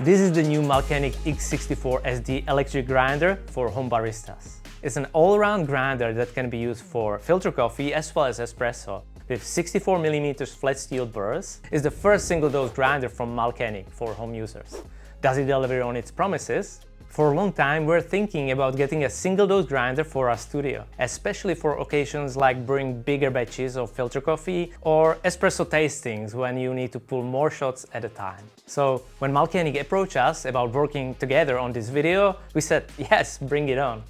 This is the new Mahlkönig X64SD electric grinder for home baristas. It's an all-around grinder that can be used for filter coffee as well as espresso. With 64mm flat steel burrs, it's the first single-dose grinder from Mahlkönig for home users. Does it deliver on its promises? For a long time, we're thinking about getting a single-dose grinder for our studio, especially for occasions like brewing bigger batches of filter coffee or espresso tastings when you need to pull more shots at a time. So when Mahlkönig approached us about working together on this video, we said, yes, bring it on.